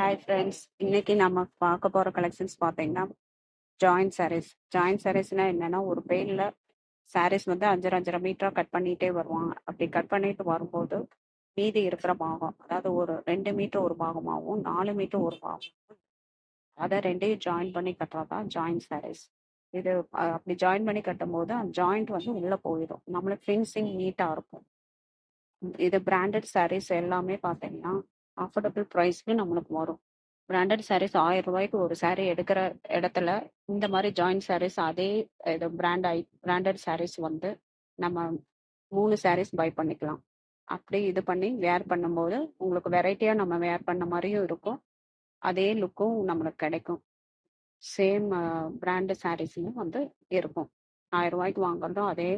Hi friends, இன்னைக்கு நம்ம பார்க்க போகிற கலெக்ஷன்ஸ் பார்த்தீங்கன்னா ஜாயிண்ட் sarees. ஜாயிண்ட் sareesனா என்னன்னா, ஒரு பெயினில் sarees வந்து 5.5 மீட்டராக கட் பண்ணிகிட்டே வருவாங்க. அப்படி கட் பண்ணிட்டு வரும்போது மீதி இருக்கிற பாகம், அதாவது ஒரு 2 மீட்டர் ஒரு பாகமாகவும் 4 மீட்டர் ஒரு பாகம், அதை ரெண்டையும் ஜாயின் பண்ணி கட்டுறது தான் ஜாயிண்ட் sarees. இது அப்படி ஜாயின் பண்ணி கட்டும்போது அந்த ஜாயிண்ட் வந்து உள்ளே போயிடும், நம்மளுக்கு ஃபினிஷிங் நீட்டாக இருக்கும். இது பிராண்டட் sarees எல்லாமே பார்த்தீங்கன்னா அஃபோர்டபுள் ப்ரைஸ்க்கு நம்மளுக்கு வரும். பிராண்டட் sarees 1000 ரூபாய்க்கு ஒரு saree எடுக்கிற இடத்துல இந்த மாதிரி ஜாயிண்ட் sarees அதே இது பிராண்டட் sarees வந்து நம்ம 3 sarees பை பண்ணிக்கலாம். அப்படி இது பண்ணி வேர் பண்ணும்போது உங்களுக்கு வெரைட்டியாக நம்ம வேர் பண்ண மாதிரியும் இருக்கும், அதே லுக்கும் நம்மளுக்கு கிடைக்கும். சேம் பிராண்டு சாரீஸும் வந்து இருக்கும். 1000 ரூபாய்க்கு வாங்குறதும் அதே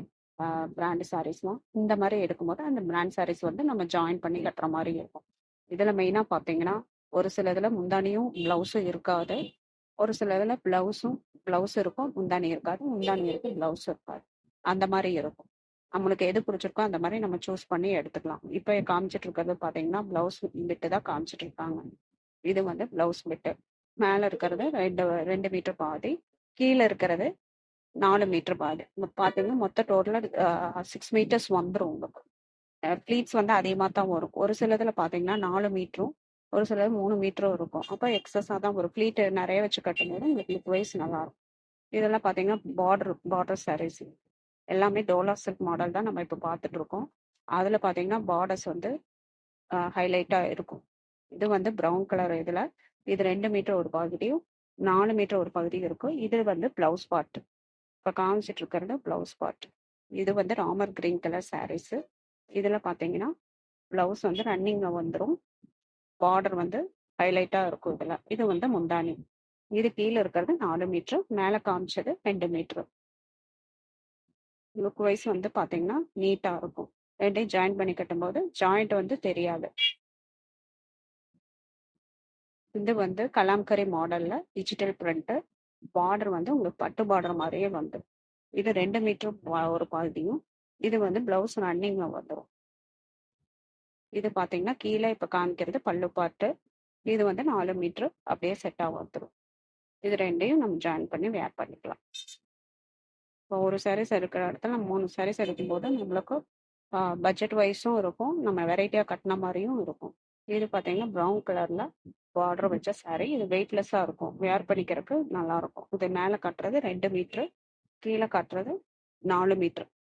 பிராண்டு சாரீஸ்லாம் இந்த மாதிரி எடுக்கும்போது அந்த பிராண்ட் சாரீஸ் வந்து நம்ம ஜாயின் பண்ணி கட்டுற மாதிரி இருக்கும். இதில் மெயினாக பார்த்தீங்கன்னா ஒரு சில இதில் முந்தானியும் ப்ளவுஸும் இருக்காது, ஒரு சில இதில் ப்ளவுஸ் இருக்கும், முந்தானி இருக்காது, முந்தானி இருக்கு ப்ளவுஸ் இருக்காது, அந்த மாதிரி இருக்கும். நம்மளுக்கு எது பிடிச்சிருக்கோ அந்த மாதிரி நம்ம சூஸ் பண்ணி எடுத்துக்கலாம். இப்போ காமிச்சிட்டு இருக்கிறது பார்த்தீங்கன்னா ப்ளவுஸ் பிட்டு தான் காமிச்சிட்டு இருக்காங்க. இது வந்து ப்ளவுஸ் பிட்டு. மேலே இருக்கிறது 2 மீட்டர் பாதி, கீழே இருக்கிறது 4 மீட்டர் பாதி. பார்த்தீங்கன்னா மொத்த டோட்டலாக 6 மீட்டர்ஸ் வந்துடும் உங்களுக்கு. ப்ளீட்ஸ் வந்து அதிகமாக தான் வரும். ஒரு சிலதில் பார்த்தீங்கன்னா 4 மீட்டரும் ஒரு சிலது 3 மீட்டரும் இருக்கும். அப்போ எக்ஸஸாக தான் வரும். ப்ளீட் நிறைய வச்சு கட்டும்போது உங்களுக்கு லுக் வைஸ் நல்லாயிருக்கும். இதெல்லாம் பார்த்தீங்கன்னா பார்டர் sarees. எல்லாமே டோலா சில்க் மாடல் தான் நம்ம இப்போ பார்த்துட்டு இருக்கோம். அதில் பார்த்தீங்கன்னா பார்டர்ஸ் வந்து ஹைலைட்டாக இருக்கும். இது வந்து ப்ரௌன் கலர். இது 2 மீட்டர் ஒரு பகுதியும் 4 மீட்டர் ஒரு பகுதியும் இருக்கும். இது வந்து பிளவுஸ் பார்ட். இப்போ காமிச்சிட்டு இருக்கிறது பிளவுஸ் பார்ட். இது வந்து ராமர் கிரீன் கலர் சாரீஸ். இதில் பார்த்தீங்கன்னா பிளவுஸ் வந்து ரன்னிங்கில் வந்துடும், பார்டர் வந்து ஹைலைட்டாக இருக்கும். இது வந்து முந்தானி. இது கீழே இருக்கிறது 4 மீட்டர், மேலே காமிச்சது 2 மீட்டர். லுக் வைஸ் வந்து பார்த்தீங்கன்னா நீட்டாக இருக்கும். ரெண்டையும் ஜாயின் பண்ணி கட்டும்போது ஜாயிண்ட் வந்து தெரியாது. இது வந்து கலாம்கரி மாடல்ல டிஜிட்டல் பிரிண்ட். பார்டர் வந்து உங்களுக்கு பட்டு பார்டர் மாதிரியே வந்து இது 2 மீட்டர் ஒரு பகுதியும், இது வந்து பிளவுஸ் ரன்னிங்ல வந்துடும். இது பார்த்தீங்கன்னா கீழே இப்போ காமிக்கிறது பல்லு பாட்டு. இது வந்து 4 மீட்டர் அப்படியே செட்டாக வந்துடும். இது ரெண்டையும் நம்ம ஜாயின் பண்ணி வேர் பண்ணிக்கலாம். இப்போ ஒரு sarees எடுக்கிற இடத்துல 3 sarees எடுக்கும்போது நம்மளுக்கு பட்ஜெட் வைஸும் இருக்கும், நம்ம வெரைட்டியாக கட்டின மாதிரியும் இருக்கும். இது பார்த்தீங்கன்னா ப்ரௌன் கலரில் பார்டர் வச்ச saree. இது வெயிட்லெஸ்ஸாக இருக்கும், வேர் பண்ணிக்கிறதுக்கு நல்லாயிருக்கும். இது மேலே கட்டுறது 2 மீட்ரு, கீழே கட்டுறது 4 மீட்டர்.